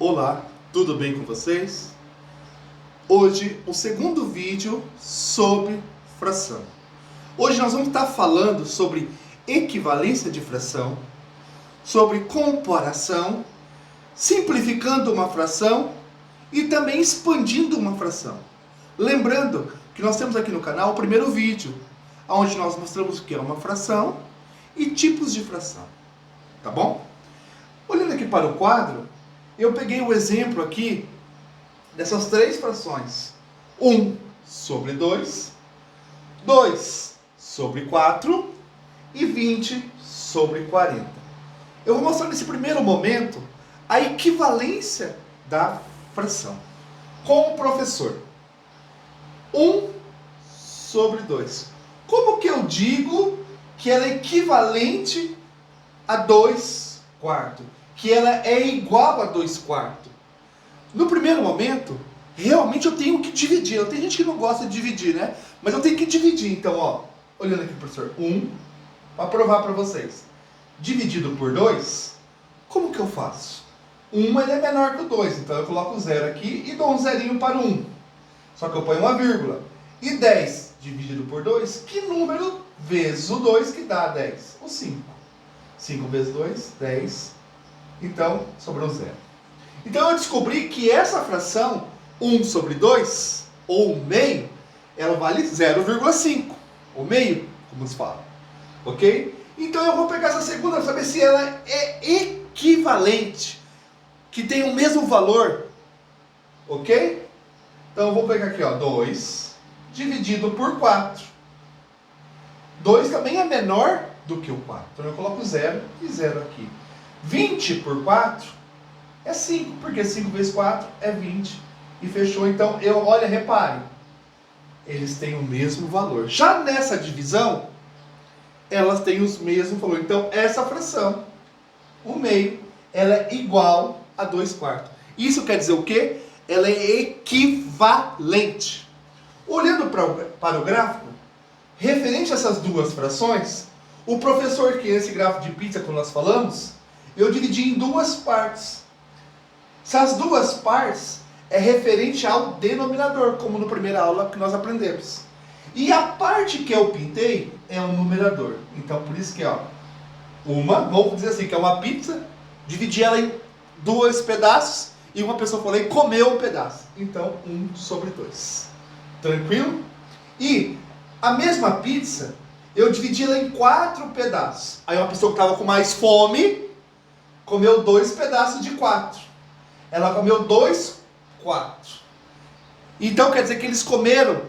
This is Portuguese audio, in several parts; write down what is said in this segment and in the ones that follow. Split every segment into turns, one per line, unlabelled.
Olá, tudo bem com vocês? Hoje, o segundo vídeo sobre fração. Hoje nós vamos estar falando sobre equivalência de fração, sobre comparação, simplificando uma fração e também expandindo uma fração. Lembrando que nós temos aqui no canal o primeiro vídeo, onde nós mostramos o que é uma fração e tipos de fração. Tá bom? Olhando aqui para o quadro, eu peguei o exemplo aqui dessas três frações. 1 sobre 2, 2 sobre 4 e 20 sobre 40. Eu vou mostrar nesse primeiro momento a equivalência da fração. Com o professor. 1 sobre 2. Como que eu digo que ela é equivalente a 2 quartos? Que ela é igual a 2 quartos? No primeiro momento, realmente eu tenho que dividir. Tem gente que não gosta de dividir, né? Mas eu tenho que dividir. Então, ó, olhando aqui, professor, 1, para provar para vocês. Dividido por 2, como que eu faço? 1 ele é menor que o 2, então eu coloco o 0 aqui e dou um zerinho para o 1. Só que eu ponho uma vírgula. E 10 dividido por 2, que número vezes o 2 que dá 10? O 5. 5 vezes 2, 10. Então, sobrou 0. Então eu descobri que essa fração, 1 sobre 2, ou meio, ela vale 0,5. O meio, como se fala. Ok? Então eu vou pegar essa segunda para saber se ela é equivalente, que tem o mesmo valor. Ok? Então eu vou pegar aqui, ó, 2 dividido por 4. 2 também é menor do que o 4. Então eu coloco 0 e 0 aqui. 20 por 4 é 5, porque 5 vezes 4 é 20. E fechou. Então, olha, repare. Eles têm o mesmo valor. Já nessa divisão, elas têm os mesmos valores. Então, essa fração, o meio, ela é igual a 2 quartos. Isso quer dizer o quê? Ela é equivalente. Olhando para o gráfico, referente a essas duas frações, o professor, que é esse gráfico de pizza que nós falamos, eu dividi em duas partes. Essas duas partes é referente ao denominador, como na primeira aula que nós aprendemos. E a parte que eu pintei é o numerador. Então, por isso que, ó, vamos dizer assim, que é uma pizza, dividi ela em dois pedaços, e uma pessoa falou e comeu um pedaço. Então, 1 sobre 2. Tranquilo? E a mesma pizza, eu dividi ela em 4 pedaços. Aí uma pessoa que estava com mais fome, comeu 2 pedaços de 4. Ela comeu 2, 4. Então quer dizer que eles comeram,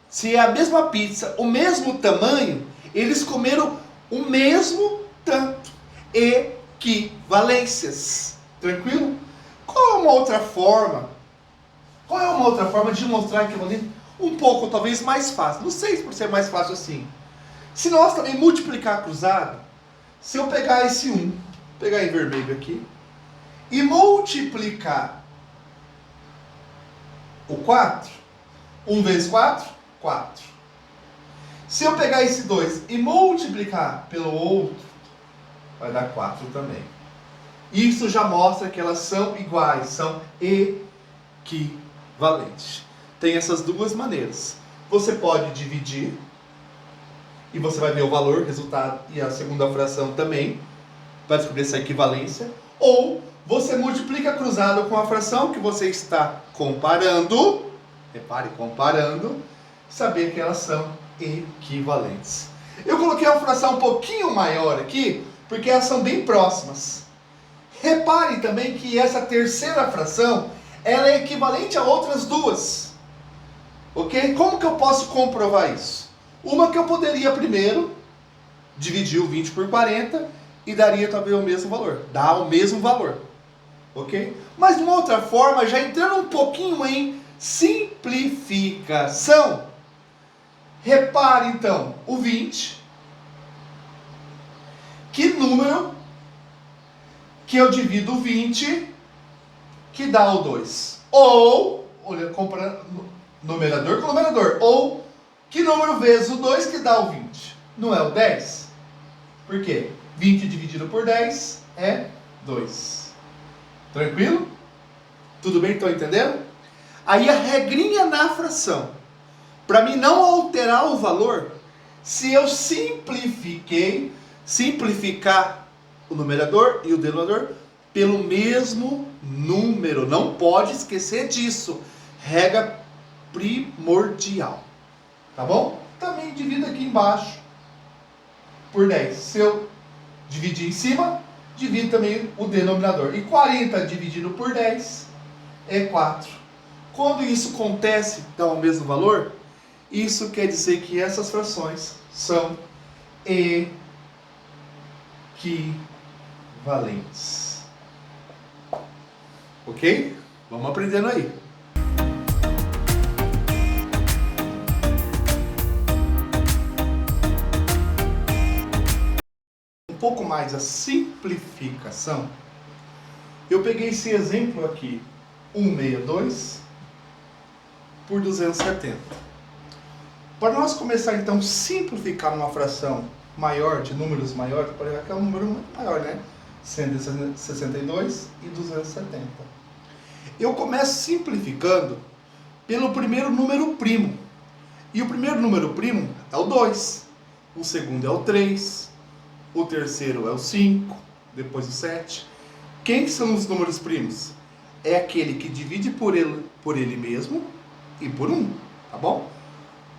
se é a mesma pizza, o mesmo tamanho, eles comeram o mesmo tanto. Equivalências. Tranquilo? Qual é uma outra forma? Qual é uma outra forma de mostrar equivalência? Um pouco, talvez, mais fácil. Não sei se por ser mais fácil assim. Se nós também multiplicar cruzado, se eu pegar esse 1, pegar em vermelho aqui, e multiplicar o 4, 1 vezes 4, 4. Se eu pegar esse 2 e multiplicar pelo outro, vai dar 4 também. Isso já mostra que elas são iguais, são equivalentes. Tem essas duas maneiras. Você pode dividir, e você vai ver o valor, resultado, e a segunda fração também, para descobrir essa equivalência. Ou você multiplica cruzado com a fração que você está comparando, repare, comparando, saber que elas são equivalentes. Eu coloquei uma fração um pouquinho maior aqui, porque elas são bem próximas. Repare também que essa terceira fração, ela é equivalente a outras duas. Ok? Como que eu posso comprovar isso? Uma que eu poderia primeiro dividir o 20 por 40 e daria também o mesmo valor. Dá o mesmo valor. Ok? Mas de uma outra forma, já entrando um pouquinho em simplificação. Repare então, o 20. Que número que eu divido o 20 que dá o 2? Ou, olha, comparando numerador com numerador. Ou, que número vezes o 2 que dá o 20? Não é o 10? Por quê? 20 dividido por 10 é 2. Tranquilo? Tudo bem? Estão entendendo? Aí a regrinha na fração. Para mim não alterar o valor, se eu simplificar o numerador e o denominador pelo mesmo número. Não pode esquecer disso. Regra primordial. Tá bom? Também divido aqui embaixo por 10. Se eu dividir em cima, divido também o denominador. E 40 dividido por 10 é 4. Quando isso acontece, dá o mesmo valor, isso quer dizer que essas frações são equivalentes. Ok? Vamos aprendendo aí. Um pouco mais a simplificação. Eu peguei esse exemplo aqui, 162 por 270. Para nós começar então a simplificar uma fração maior, de números maiores, por exemplo, aqui é um número muito maior, né? 162 e 270. Eu começo simplificando pelo primeiro número primo. E o primeiro número primo é o 2. O segundo é o 3. O terceiro é o 5. Depois o 7. Quem são os números primos? É aquele que divide por ele mesmo e por 1. Tá bom?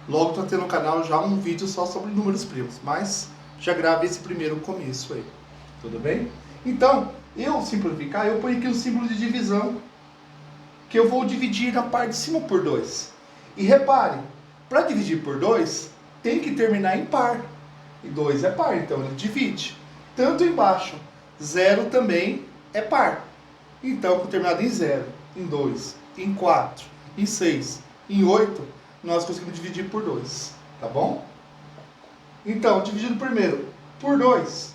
Logo está tendo no canal já um vídeo só sobre números primos. Mas já grave esse primeiro começo aí. Tudo bem? Então, eu simplificar, eu ponho aqui o símbolo de divisão, que eu vou dividir na parte de cima por 2. E repare, para dividir por 2, tem que terminar em par. E 2 é par, então ele divide. Tanto embaixo, 0 também é par. Então, com terminado em 0, em 2, em 4, em 6, em 8, nós conseguimos dividir por 2. Tá bom? Então, dividido primeiro por 2.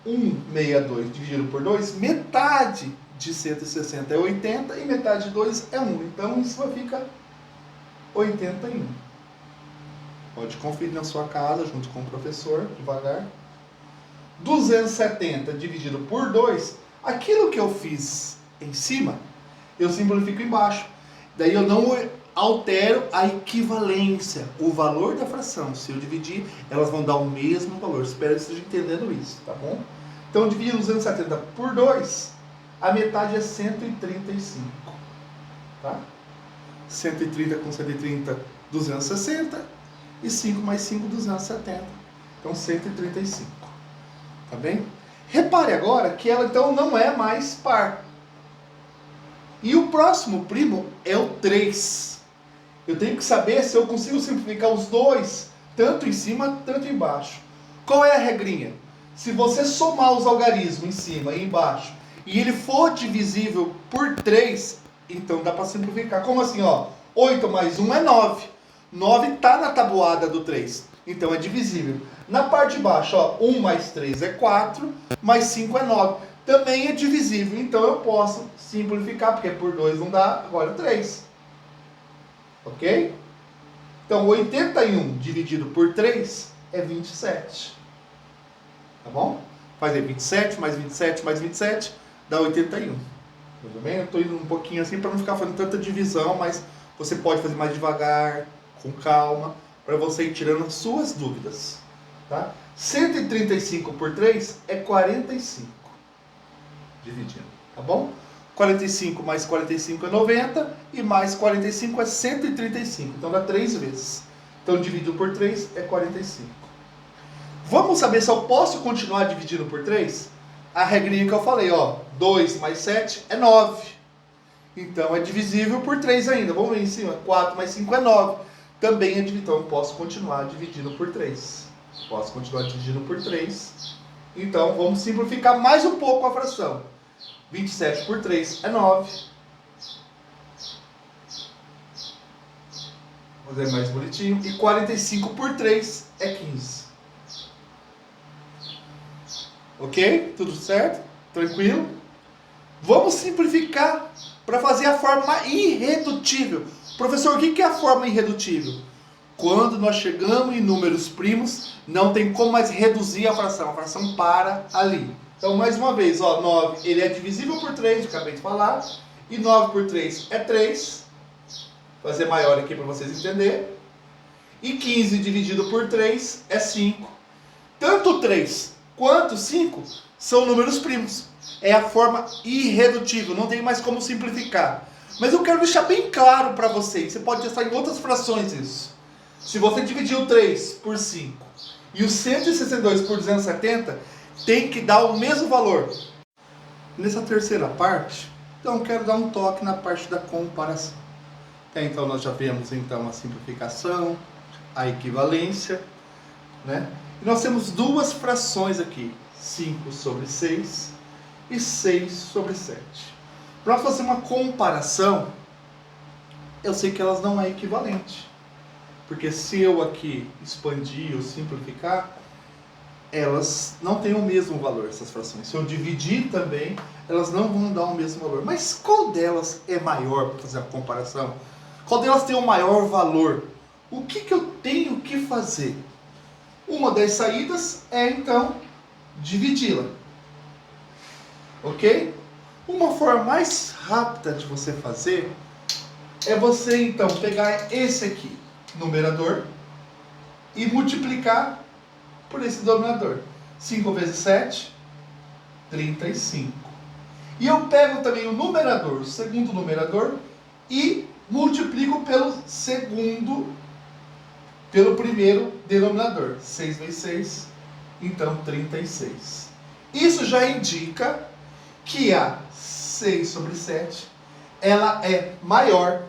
162 dividido por 2, metade de 160 é 80 e metade de 2 é 1. Então isso fica 81. Pode conferir na sua casa junto com o professor, devagar. 270 dividido por 2, aquilo que eu fiz em cima, eu simplifico embaixo. Daí eu não altero a equivalência, o valor da fração. Se eu dividir, elas vão dar o mesmo valor. Espero que você esteja entendendo isso, tá bom? Então, dividindo 270 por 2, a metade é 135. Tá? 130 com 130, 260. E 5 mais 5, 270. Então, 135. Tá bem? Repare agora que ela, então, não é mais par. E o próximo primo é o 3. Eu tenho que saber se eu consigo simplificar os dois, tanto em cima, tanto embaixo. Qual é a regrinha? Se você somar os algarismos em cima e embaixo, e ele for divisível por 3, então dá para simplificar. Como assim? 8 mais 1 é 9. 9 está na tabuada do 3, então é divisível. Na parte de baixo, 1 mais 3 é 4, mais 5 é 9. Também é divisível, então eu posso simplificar, porque por 2 não dá, agora 3. Ok? Então, 81 dividido por 3 é 27. Tá bom? Faz aí 27 mais 27 mais 27, dá 81. Tudo bem? Eu estou indo um pouquinho assim para não ficar fazendo tanta divisão, mas você pode fazer mais devagar, com calma, para você ir tirando suas dúvidas. Tá? 135 por 3 é 45. Dividindo. Tá bom? 45 mais 45 é 90 e mais 45 é 135. Então dá 3 vezes. Então dividido por 3 é 45. Vamos saber se eu posso continuar dividindo por 3? A regrinha que eu falei, 2 mais 7 é 9. Então é divisível por 3 ainda. Vamos ver em cima. 4 mais 5 é 9. Também é divisível. Então eu posso continuar dividindo por 3. Posso continuar dividindo por 3. Então vamos simplificar mais um pouco a fração. 27 por 3 é 9. Vou fazer mais bonitinho. E 45 por 3 é 15. Ok? Tudo certo? Tranquilo? Vamos simplificar para fazer a forma irredutível. Professor, o que é a forma irredutível? Quando nós chegamos em números primos, não tem como mais reduzir a fração para ali. Então, mais uma vez, 9, ele é divisível por 3, eu acabei de falar, E 9 por 3 é 3. Vou fazer maior aqui para vocês entenderem. E 15 dividido por 3 é 5. Tanto 3 quanto 5 são números primos. É a forma irredutível, não tem mais como simplificar. Mas eu quero deixar bem claro para vocês. Você pode testar em outras frações isso. Se você dividir o 3 por 5 e o 162 por 270, tem que dar o mesmo valor. Nessa terceira parte, então eu quero dar um toque na parte da comparação. Até então nós já vemos então a simplificação, a equivalência, né? E nós temos duas frações aqui, 5 sobre 6 e 6 sobre 7. Para fazer uma comparação, eu sei que elas não é equivalente. Porque se eu aqui expandir ou simplificar, elas não têm o mesmo valor, essas frações. Se eu dividir também, elas não vão dar o mesmo valor. Mas qual delas é maior para fazer a comparação? Qual delas tem o maior valor? O que eu tenho que fazer? Uma das saídas é, então, dividi-la. Ok? Uma forma mais rápida de você fazer é você, então, pegar esse aqui, numerador, e multiplicar por esse denominador. 5 vezes 7, 35. E eu pego também o numerador, o segundo numerador, e multiplico pelo primeiro denominador. 6 vezes 6, então 36. Isso já indica que a 6 sobre 7, ela é maior.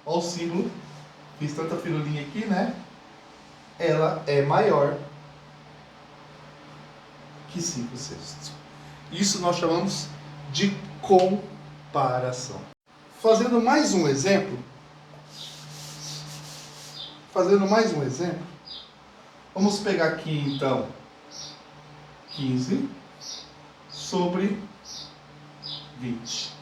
Olha o símbolo, fiz tanta firulinha aqui, né? Ela é maior que 5 sextos. Isso nós chamamos de comparação. Fazendo mais um exemplo, vamos pegar aqui então 15 sobre 20,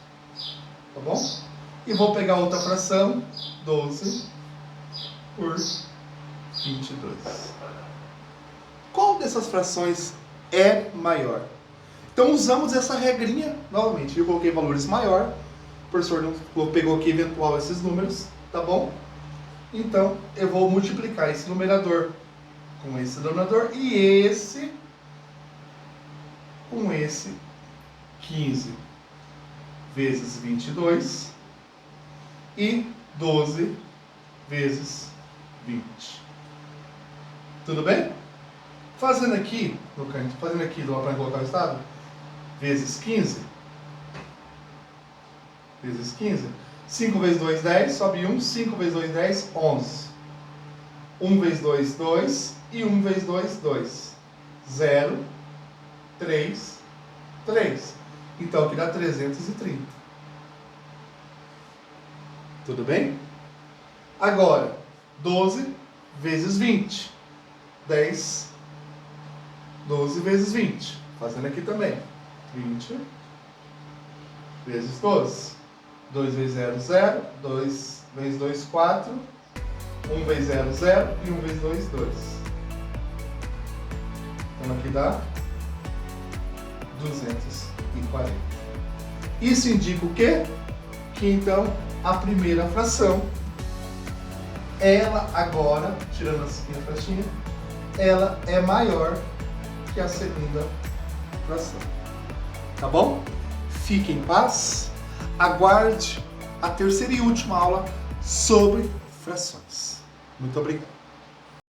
tá bom? E vou pegar outra fração, 12 por 22. Qual dessas frações é maior? Então usamos essa regrinha novamente. Eu coloquei valores maior, o professor não pegou aqui eventual esses números, tá bom? Então eu vou multiplicar esse numerador com esse denominador e esse com esse 15 vezes 22 e 12 vezes 20. Tudo bem? Fazendo aqui do lado para colocar o estado, vezes 15, 5 vezes 2, 10, sobe 1, 5 vezes 2, 10, 11. 1 vezes 2, 2, e 1 vezes 2, 2. 0, 3, 3. Então aqui dá 330. Tudo bem? Agora, 12 vezes 20. 12 vezes 20. Fazendo aqui também. 20 vezes 12. 2 vezes 0, 0. 2 vezes 2, 4. 1 vezes 0, 0. E 1 vezes 2, 2. Então aqui dá 240. Isso indica o quê? Que então a primeira fração, ela agora, tirando a minha faixinha, ela é maior que a segunda fração. Tá bom? Fique em paz. Aguarde a terceira e última aula sobre frações. Muito obrigado.